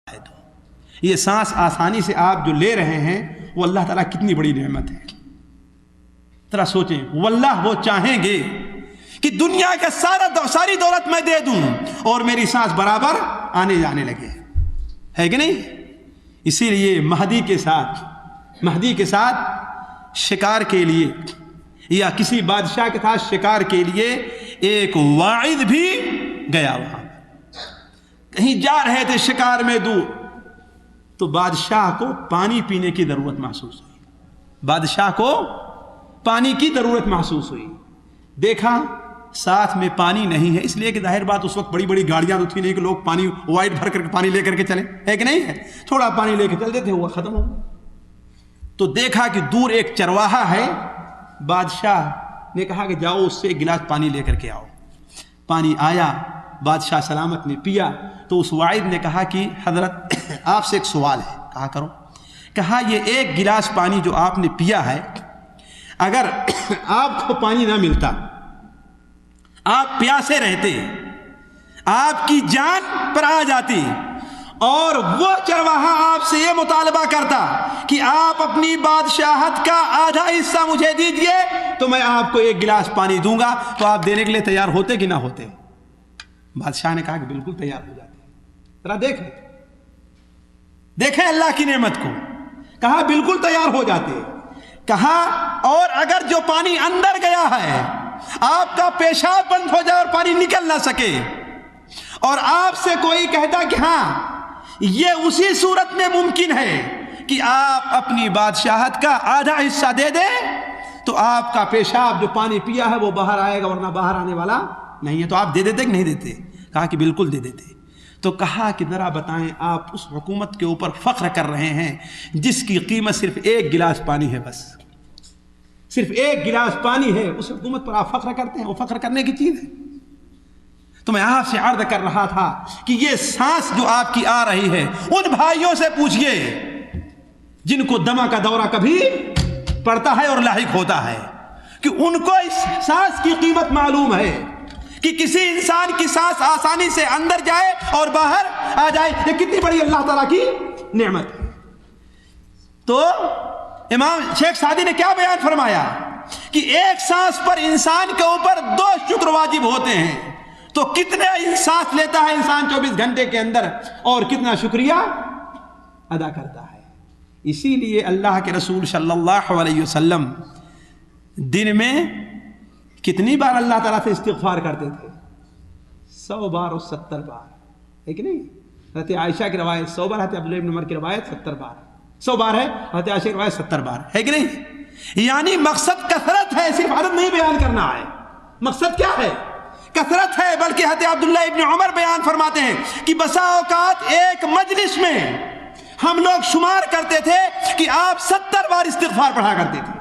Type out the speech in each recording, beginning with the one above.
ہے تو یہ سانس آسانی سے آپ جو لے رہے ہیں وہ اللہ تعالیٰ کتنی بڑی نعمت ہے. ذرا سوچیں، واللہ وہ چاہیں گے کہ دنیا کا ساری دولت میں دے دوں اور میری سانس برابر آنے جانے لگے، ہے کہ نہیں؟ اسی لیے مہدی کے ساتھ شکار کے لیے یا کسی بادشاہ کے ساتھ شکار کے لیے ایک واعظ بھی گیا. وہاں کہیں جا رہے تھے شکار میں دور، تو بادشاہ کو پانی پینے کی ضرورت محسوس ہوئی. دیکھا ساتھ میں پانی نہیں ہے، اس لیے کہ ظاہر بات اس وقت بڑی بڑی گاڑیاں تو تھی نہیں کہ لوگ پانی وائٹ بھر کر کے پانی لے کر کے چلیں، ہے کہ نہیں ہے؟ تھوڑا پانی لے کے چلتے تھے، وہ ختم ہو. تو دیکھا کہ دور ایک چرواہا ہے. بادشاہ نے کہا کہ جاؤ اس سے ایک گلاس پانی لے کر کے آؤ. پانی آیا، بادشاہ سلامت نے پیا. تو اس واعظ نے کہا کہ حضرت آپ سے ایک سوال ہے. کہا کرو. کہا یہ ایک گلاس پانی جو آپ نے پیا ہے، اگر آپ کو پانی نہ ملتا، آپ پیاسے رہتے، آپ کی جان پر آ جاتی، اور وہ چرواہا آپ سے یہ مطالبہ کرتا کہ آپ اپنی بادشاہت کا آدھا حصہ مجھے دیجئے تو میں آپ کو ایک گلاس پانی دوں گا، تو آپ دینے کے لیے تیار ہوتے کہ نہ ہوتے؟ بادشاہ نے کہا کہ بالکل تیار ہو جاتے. ذرا دیکھیں اللہ کی نعمت کو. کہا بالکل تیار ہو جاتے. کہا اور اگر جو پانی اندر گیا ہے، آپ کا پیشاب بند ہو جائے اور پانی نکل نہ سکے، اور آپ سے کوئی کہتا کہ ہاں یہ اسی صورت میں ممکن ہے کہ آپ اپنی بادشاہت کا آدھا حصہ دے دیں، تو آپ کا پیشاب جو پانی پیا ہے وہ باہر آئے گا، ورنہ باہر آنے والا نہیں ہے. تو آپ دے دیتے کہ نہیں دیتے؟ کہا کہ بالکل دے دیتے. تو کہا کہ ذرا بتائیں، آپ اس حکومت کے اوپر فخر کر رہے ہیں جس کی قیمت صرف ایک گلاس پانی ہے، بس صرف ایک گلاس پانی ہے، اس حکومت پر آپ فخر کرتے ہیں؟ وہ فخر کرنے کی چیز ہے. تو میں آپ سے عرض کر رہا تھا کہ یہ سانس جو آپ کی آ رہی ہے، ان بھائیوں سے پوچھئے جن کو دمہ کا دورہ کبھی پڑتا ہے اور لاحق ہوتا ہے، کہ ان کو اس سانس کی قیمت معلوم ہے کہ کسی انسان کی سانس آسانی سے اندر جائے اور باہر آ جائے. یہ کتنی بڑی اللہ تعالیٰ کی نعمت ہے. تو امام شیخ سعدی نے کیا بیان فرمایا کہ ایک سانس پر انسان کے اوپر 2 شکر واجب ہوتے ہیں. تو کتنے سانس لیتا ہے انسان 24 گھنٹے کے اندر، اور کتنا شکریہ ادا کرتا ہے. اسی لیے اللہ کے رسول صلی اللہ علیہ وسلم دن میں کتنی بار اللہ تعالیٰ سے استغفار کرتے تھے؟ 100 بار اور 70 بار، ہے کہ نہیں؟ حضرت عائشہ کی روایت 100 بار، حضرت عبداللہ ابن عمر کی روایت 70 بار. 100 بار ہے، حضرت عائشہ کی روایت 70 بار، ہے کہ نہیں؟ یعنی مقصد کثرت ہے، صرف عدد نہیں بیان کرنا ہے. مقصد کیا ہے؟ کثرت ہے. بلکہ حضرت عبداللہ ابن عمر بیان فرماتے ہیں کہ بسا اوقات ایک مجلس میں ہم لوگ شمار کرتے تھے کہ آپ 70 بار استغفار پڑھا کرتے تھے.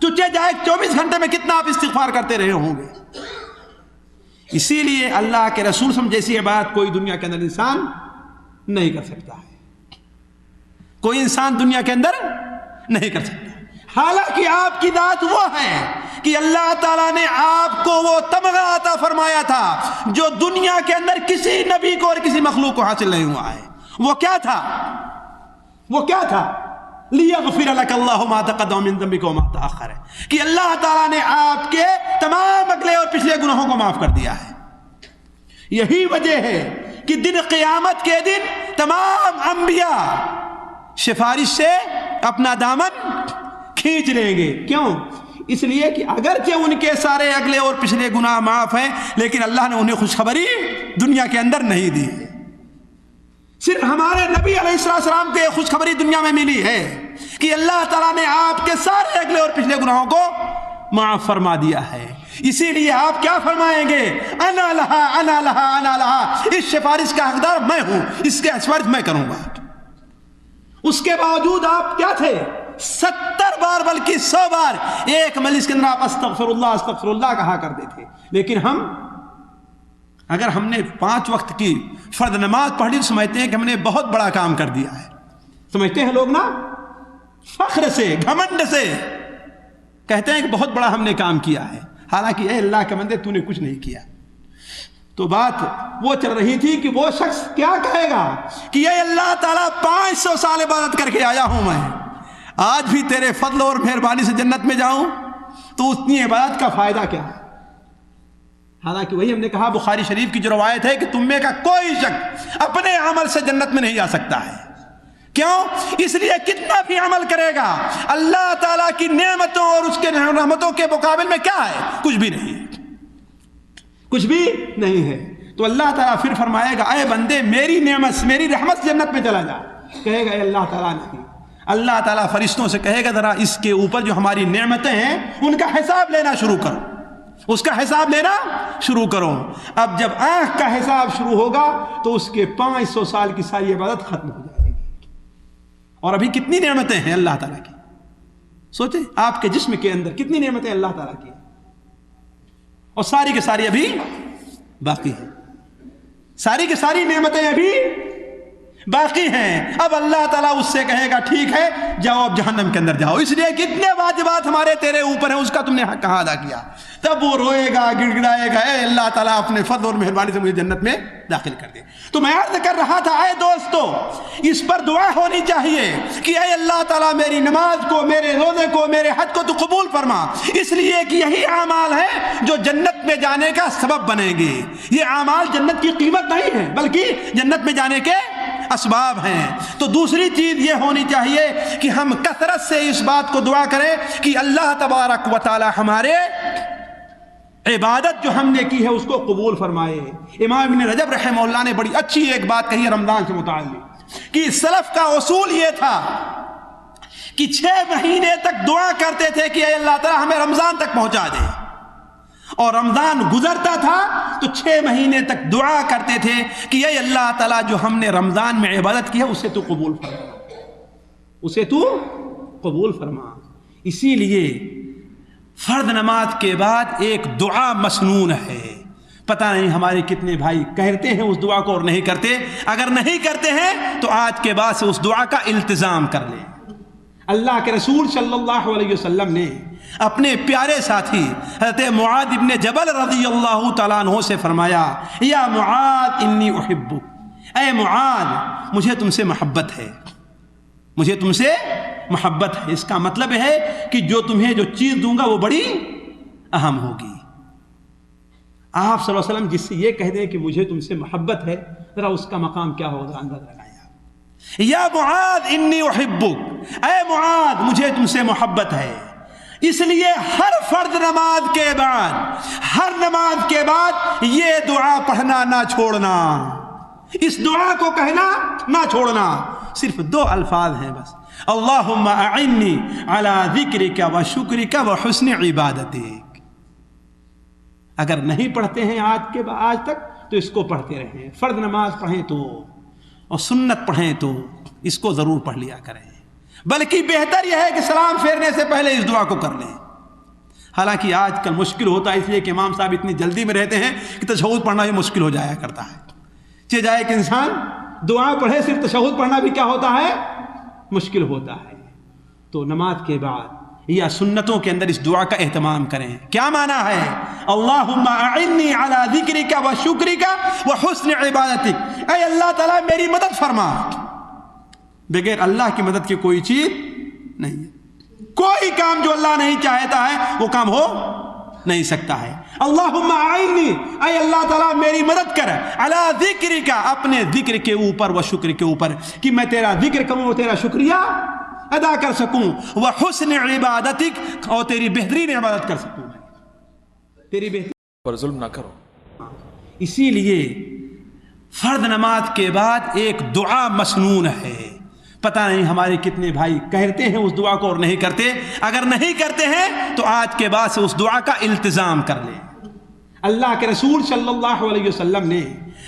تو جائے 24 گھنٹے میں کتنا آپ استغفار کرتے رہے ہوں گے. اسی لیے اللہ کے رسول صلی اللہ علیہ وسلم جیسی عبادت کوئی دنیا کے اندر انسان نہیں کر سکتا ہے. کوئی انسان دنیا کے اندر نہیں کر سکتا. حالانکہ آپ کی ذات وہ ہے کہ اللہ تعالیٰ نے آپ کو وہ تمغہ عطا فرمایا تھا جو دنیا کے اندر کسی نبی کو اور کسی مخلوق کو حاصل نہیں ہوا ہے. وہ کیا تھا؟ لِيَغْفِرَ لَكَ اللَّهُ مَا تَقَدَّمَ مِن ذَنبِكَ وَمَا تَأَخَّرَ، کہ اللہ تعالیٰ نے آپ کے تمام اگلے اور پچھلے گناہوں کو معاف کر دیا ہے. یہی وجہ ہے کہ دن قیامت کے دن تمام انبیاء سفارش سے اپنا دامن کھینچ لیں گے. کیوں؟ اس لیے کہ اگرچہ ان کے سارے اگلے اور پچھلے گناہ معاف ہیں، لیکن اللہ نے انہیں خوشخبری دنیا کے اندر نہیں دی. صرف ہمارے نبی علیہ السلام کو یہ خوشخبری دنیا میں ملی ہے کہ اللہ تعالیٰ نے آپ کے سارے اگلے اور پچھلے گناہوں کو معاف فرما دیا ہے. اسی لیے آپ کیا فرمائیں گے؟ انا لہا انا لہا انا لہا، اس سفارش کا حقدار میں ہوں، اس کے سفارش میں کروں گا. اس کے باوجود آپ کیا تھے؟ 70 بار بلکہ 100 بار ایک مجلس کے اندر آپ استغفر اللہ کہا کرتے تھے. لیکن اگر ہم نے 5 وقت کی فرض نماز پڑھ لی تو سمجھتے ہیں کہ ہم نے بہت بڑا کام کر دیا ہے. سمجھتے ہیں لوگ نا، فخر سے گھمنڈ سے کہتے ہیں کہ بہت بڑا ہم نے کام کیا ہے. حالانکہ اے اللہ کے بندے، تو نے کچھ نہیں کیا. تو بات وہ چل رہی تھی کہ وہ شخص کیا کہے گا کہ یہ اللہ تعالیٰ 500 سال عبادت کر کے آیا ہوں میں، آج بھی تیرے فضل اور مہربانی سے جنت میں جاؤں تو اتنی عبادت کا فائدہ کیا ہے؟ حالانکہ وہی ہم نے کہا بخاری شریف کی جو روایت ہے کہ تم میں کا کوئی شخص اپنے عمل سے جنت میں نہیں جا سکتا ہے۔ کیوں؟ اس لیے کتنا بھی عمل کرے گا اللہ تعالیٰ کی نعمتوں اور اس کے رحمتوں کے مقابل میں کیا ہے؟ کچھ بھی نہیں ہے، کچھ بھی نہیں ہے۔ تو اللہ تعالیٰ پھر فرمائے گا اے بندے میری نعمت میری رحمت سے جنت میں چلا جا، کہے گا اے اللہ تعالیٰ نہیں۔ اللہ تعالیٰ فرشتوں سے کہے گا ذرا اس کے اوپر جو ہماری نعمتیں ہیں ان کا حساب لینا شروع کرو، اس کا حساب لینا شروع کرو۔ اب جب آنکھ کا حساب شروع ہوگا تو اس کے 500 سال کی ساری عبادت ختم ہو جائے گی۔ اور ابھی کتنی نعمتیں ہیں اللہ تعالیٰ کی، سوچیں آپ کے جسم کے اندر کتنی نعمتیں اللہ تعالیٰ کی، اور ساری کی ساری ابھی باقی ہیں، ساری کی ساری نعمتیں ابھی باقی ہیں۔ اب اللہ تعالیٰ اس سے کہے گا ٹھیک ہے جاؤ اب جہنم کے اندر جاؤ، اس لیے کتنے واجبات ہمارے تیرے اوپر ہیں اس کا تم نے کہاں ادا کیا۔ تب وہ روئے گا گڑ گڑائے گا اے اللہ تعالیٰ اپنے فضل اور مہربانی سے مجھے جنت میں داخل کر دے۔ تو میں عرض کر رہا تھا اے دوستو اس پر دعا ہونی چاہیے کہ اے اللہ تعالیٰ میری نماز کو، میرے روزے کو، میرے حج کو تو قبول فرما، اس لیے کہ یہی اعمال ہیں جو جنت میں جانے کا سبب بنیں گے۔ یہ اعمال جنت کی قیمت نہیں ہے بلکہ جنت میں جانے کے اسباب ہیں۔ تو دوسری چیز یہ ہونی چاہیے کہ ہم کثرت سے اس بات کو دعا کریں کہ اللہ تبارک و تعالی ہمارے عبادت جو ہم نے کی ہے اس کو قبول فرمائے۔ امام ابن رجب رحمہ اللہ نے بڑی اچھی ایک بات کہی ہے رمضان سے متعلق کہ سلف کا اصول یہ تھا کہ 6 مہینے تک دعا کرتے تھے کہ اے اللہ تعالی ہمیں رمضان تک پہنچا دے، اور رمضان گزرتا تھا تو 6 مہینے تک دعا کرتے تھے کہ اے اللہ تعالیٰ جو ہم نے رمضان میں عبادت کی ہے اسے تو قبول فرما، اسے تو قبول فرما۔ اسی لیے فرض نماز کے بعد ایک دعا مسنون ہے، پتہ نہیں ہمارے کتنے بھائی کہتے ہیں اس دعا کو اور نہیں کرتے۔ اگر نہیں کرتے ہیں تو آج کے بعد سے اس دعا کا التزام کر لیں۔ اللہ کے رسول صلی اللہ علیہ وسلم نے اپنے پیارے ساتھی حضرت معاذ ابن جبل رضی اللہ تعالیٰ عنہ سے فرمایا یا معاذ انی احبک، اے معاذ مجھے تم سے محبت ہے، مجھے تم سے محبت ہے۔ اس کا مطلب ہے کہ جو تمہیں جو چیز دوں گا وہ بڑی اہم ہوگی۔ آپ صلی اللہ علیہ وسلم جس سے یہ کہہ دیں کہ مجھے تم سے محبت ہے، ذرا اس کا مقام کیا ہوگا اندازہ لگائیں۔ یا معاذ انی احبک، اے معاذ مجھے تم سے محبت ہے۔ اس لیے ہر فرض نماز کے بعد، ہر نماز کے بعد یہ دعا پڑھنا نہ چھوڑنا، اس دعا کو کہنا نہ چھوڑنا۔ صرف 2 الفاظ ہیں بس، اللہم اعنی علی ذکرک و شکرک و حسن عبادتک۔ اگر نہیں پڑھتے ہیں آج تک تو اس کو پڑھتے رہیں، فرض نماز پڑھیں تو اور سنت پڑھیں تو اس کو ضرور پڑھ لیا کریں، بلکہ بہتر یہ ہے کہ سلام پھیرنے سے پہلے اس دعا کو کر لیں۔ حالانکہ آج کل مشکل ہوتا ہے اس لیے کہ امام صاحب اتنی جلدی میں رہتے ہیں کہ تشہد پڑھنا بھی مشکل ہو جایا کرتا ہے۔ چہ جائے کہ انسان دعا پڑھے صرف تشہد پڑھنا بھی کیا ہوتا ہے؟ مشکل ہوتا ہے۔ تو نماز کے بعد یا سنتوں کے اندر اس دعا کا اہتمام کریں۔ کیا معنی ہے؟ اللہم اعنی علی ذکرک و شکرک و حسن عبادتک، اے اللہ تعالیٰ میری مدد فرما۔ بغیر اللہ کی مدد کی کوئی چیز نہیں ہے، کوئی کام جو اللہ نہیں چاہتا ہے وہ کام ہو نہیں سکتا ہے۔ اللہم اعنی، اے اللہ تعالیٰ میری مدد کر، علی ذکرک، اپنے ذکر کے اوپر، و شکر کے اوپر، کہ میں تیرا ذکر کروں اور تیرا شکریہ ادا کر سکوں، وہ حسن عبادتک، اور تیری بہترین عبادت کر سکوں، تیری بہترین پر ظلم نہ کرو۔ اسی لیے فرض نماز کے بعد ایک دعا مسنون ہے، پتہ نہیں ہمارے کتنے بھائی کہتے ہیں اس دعا کو اور نہیں کرتے۔ اگر نہیں کرتے ہیں تو آج کے بعد سے اس دعا کا التزام کر لیں۔ اللہ کے رسول صلی اللہ علیہ وسلم نے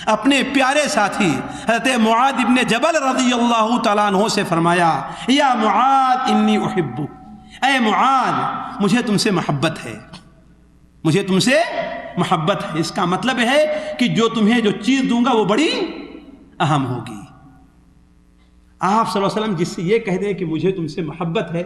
اپنے پیارے ساتھی حضرت معاذ ابن جبل رضی اللہ تعالیٰ عنہ سے فرمایا یا معاذ انی احبک، اے معاذ مجھے تم سے محبت ہے، مجھے تم سے محبت ہے۔ اس کا مطلب ہے کہ جو تمہیں جو چیز دوں گا وہ بڑی اہم ہوگی۔ آپ صلی اللہ علیہ وسلم جس سے یہ کہہ دیں کہ مجھے تم سے محبت ہے،